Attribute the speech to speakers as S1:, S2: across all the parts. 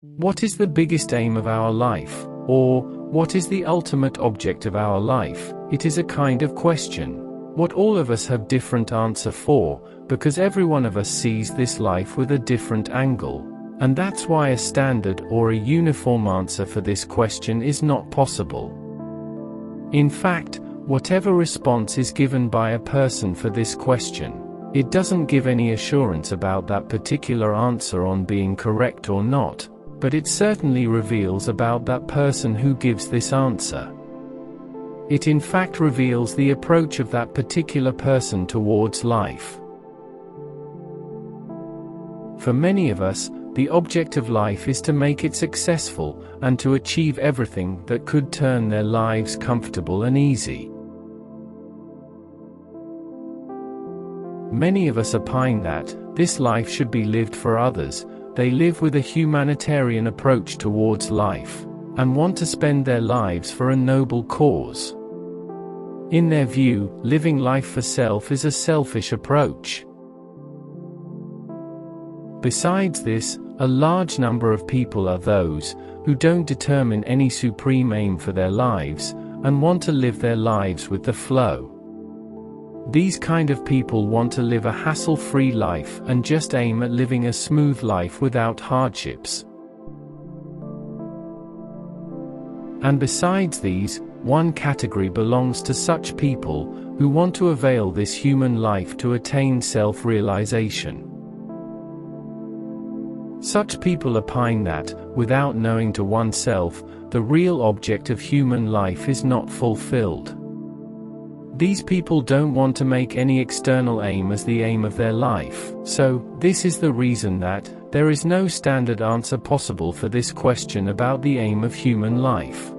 S1: What is the biggest aim of our life? Or, what is the ultimate object of our life? It is a kind of question. What all of us have different answer for, because every one of us sees this life with a different angle. And that's why a standard or a uniform answer for this question is not possible. In fact, whatever response is given by a person for this question, it doesn't give any assurance about that particular answer on being correct or not, but it certainly reveals about that person who gives this answer. It in fact reveals the approach of that particular person towards life. For many of us, the object of life is to make it successful, and to achieve everything that could turn their lives comfortable and easy. Many of us opine that this life should be lived for others. They live with a humanitarian approach towards life, and want to spend their lives for a noble cause. In their view, living life for self is a selfish approach. Besides this, a large number of people are those who don't determine any supreme aim for their lives, and want to live their lives with the flow. These kind of people want to live a hassle-free life and just aim at living a smooth life without hardships. And besides these, one category belongs to such people who want to avail this human life to attain self-realization. Such people opine that, without knowing to oneself, the real object of human life is not fulfilled. These people don't want to make any external aim as the aim of their life, so this is the reason that there is no standard answer possible for this question about the aim of human life.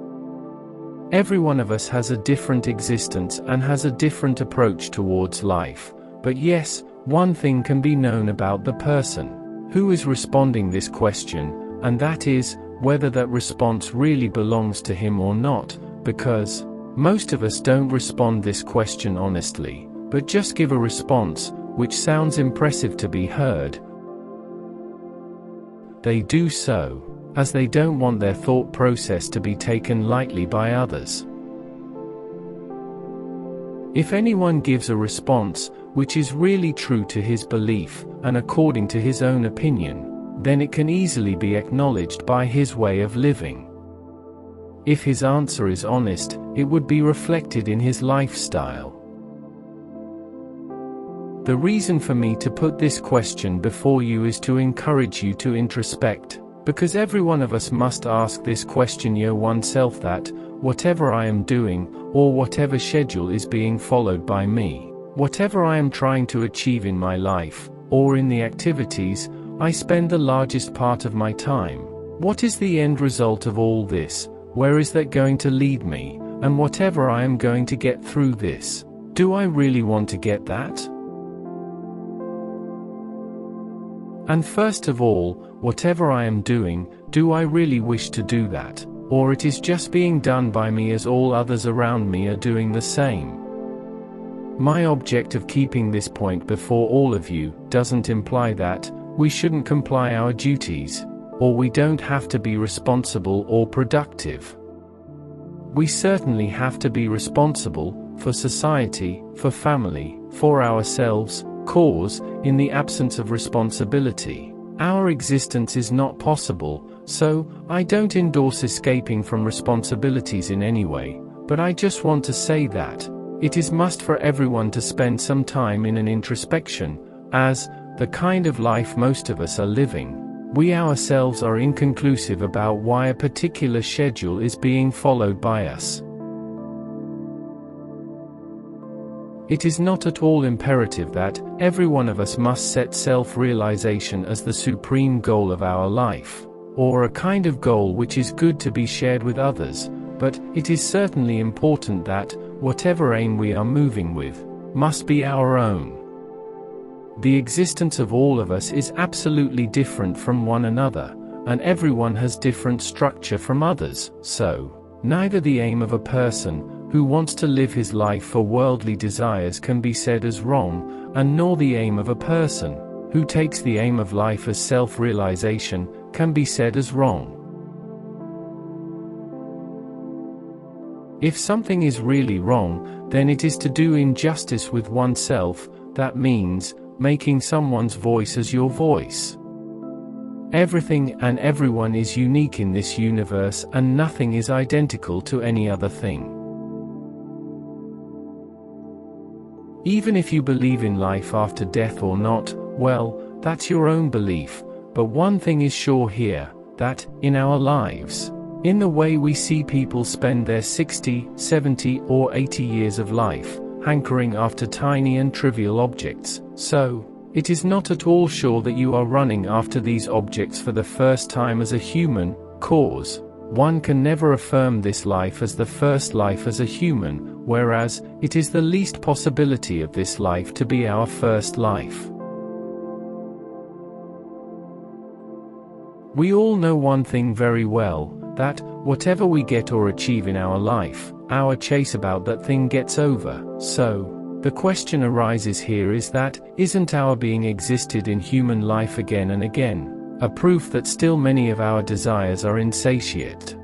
S1: Every one of us has a different existence and has a different approach towards life, but yes, one thing can be known about the person who is responding this question, and that is, whether that response really belongs to him or not, because most of us don't respond this question honestly, but just give a response, which sounds impressive to be heard. They do so, as they don't want their thought process to be taken lightly by others. If anyone gives a response, which is really true to his belief, and according to his own opinion, then it can easily be acknowledged by his way of living. If his answer is honest, it would be reflected in his lifestyle. The reason for me to put this question before you is to encourage you to introspect, because every one of us must ask this question oneself, that, whatever I am doing, or whatever schedule is being followed by me, whatever I am trying to achieve in my life, or in the activities I spend the largest part of my time, what is the end result of all this? Where is that going to lead me? And whatever I am going to get through this, do I really want to get that? And first of all, whatever I am doing, do I really wish to do that? Or it is just being done by me as all others around me are doing the same? My object of keeping this point before all of you doesn't imply that we shouldn't comply our duties, or we don't have to be responsible or productive. We certainly have to be responsible for society, for family, for ourselves, cause, in the absence of responsibility, our existence is not possible, so I don't endorse escaping from responsibilities in any way, but I just want to say that it is must for everyone to spend some time in an introspection, as the kind of life most of us are living. We ourselves are inconclusive about why a particular schedule is being followed by us. It is not at all imperative that every one of us must set self-realization as the supreme goal of our life, or a kind of goal which is good to be shared with others, but it is certainly important that whatever aim we are moving with must be our own. The existence of all of us is absolutely different from one another, and everyone has different structure from others, so neither the aim of a person who wants to live his life for worldly desires can be said as wrong, and nor the aim of a person who takes the aim of life as self-realization can be said as wrong. If something is really wrong, then it is to do injustice with oneself. That means making someone's voice as your voice. Everything and everyone is unique in this universe, and nothing is identical to any other thing. Even if you believe in life after death or not, well, that's your own belief, but one thing is sure here, that, in our lives, in the way we see people spend their 60, 70 or 80 years of life, hankering after tiny and trivial objects, so, it is not at all sure that you are running after these objects for the first time as a human, cause, one can never affirm this life as the first life as a human, whereas, it is the least possibility of this life to be our first life. We all know one thing very well, that, whatever we get or achieve in our life, our chase about that thing gets over, so, the question arises here is that, isn't our being existed in human life again and again, a proof that still many of our desires are insatiate?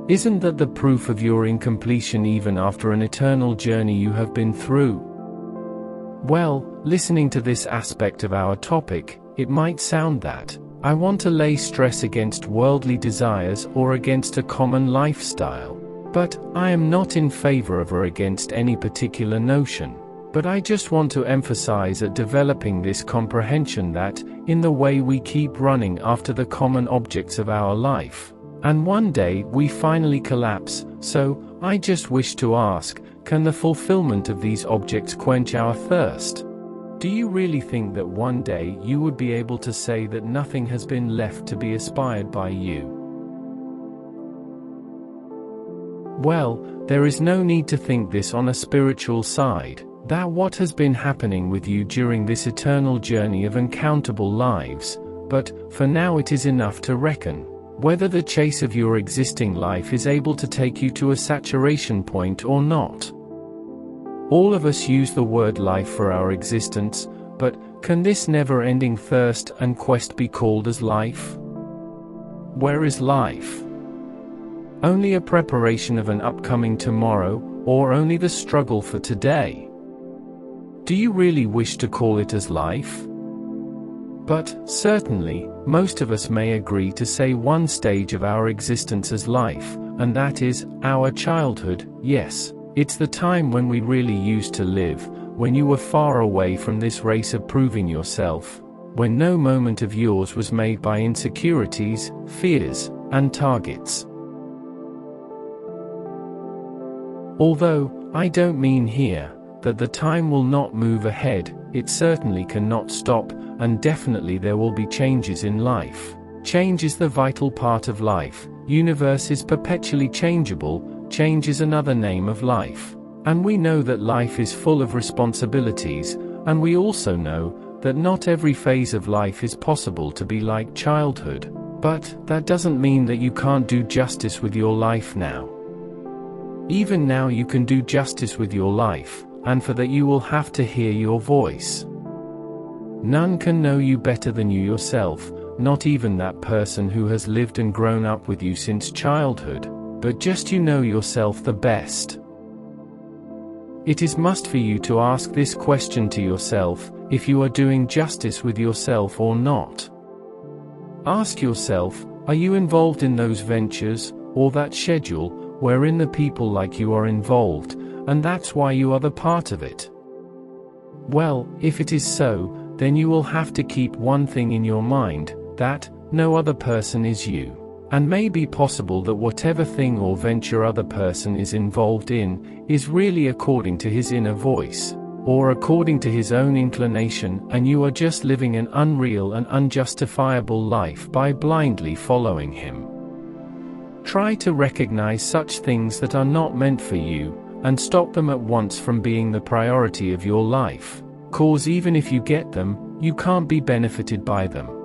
S1: Isn't that the proof of your incompletion even after an eternal journey you have been through? Well, listening to this aspect of our topic, it might sound that, I want to lay stress against worldly desires or against a common lifestyle. But, I am not in favor of or against any particular notion. But I just want to emphasize at developing this comprehension that, in the way we keep running after the common objects of our life, and one day we finally collapse, so, I just wish to ask, can the fulfillment of these objects quench our thirst? Do you really think that one day you would be able to say that nothing has been left to be aspired by you? Well, there is no need to think this on a spiritual side, that what has been happening with you during this eternal journey of uncountable lives, but, for now it is enough to reckon, whether the chase of your existing life is able to take you to a saturation point or not. All of us use the word life for our existence, but, can this never-ending thirst and quest be called as life? Where is life? Only a preparation of an upcoming tomorrow, or only the struggle for today? Do you really wish to call it as life? But, certainly, most of us may agree to say one stage of our existence as life, and that is, our childhood. Yes, it's the time when we really used to live, when you were far away from this race of proving yourself, when no moment of yours was made by insecurities, fears, and targets. Although, I don't mean here, that the time will not move ahead, it certainly cannot stop, and definitely there will be changes in life. Change is the vital part of life, universe is perpetually changeable, change is another name of life. And we know that life is full of responsibilities, and we also know, that not every phase of life is possible to be like childhood. But, that doesn't mean that you can't do justice with your life now. Even now you can do justice with your life, and for that you will have to hear your voice. None can know you better than you yourself, not even that person who has lived and grown up with you since childhood, but just you know yourself the best. It is must for you to ask this question to yourself, if you are doing justice with yourself or not. Ask yourself, are you involved in those ventures, or that schedule, wherein the people like you are involved, and that's why you are the part of it? Well, if it is so, then you will have to keep one thing in your mind, that, no other person is you. And may be possible that whatever thing or venture other person is involved in, is really according to his inner voice, or according to his own inclination, and you are just living an unreal and unjustifiable life by blindly following him. Try to recognize such things that are not meant for you, and stop them at once from being the priority of your life, cause even if you get them, you can't be benefited by them.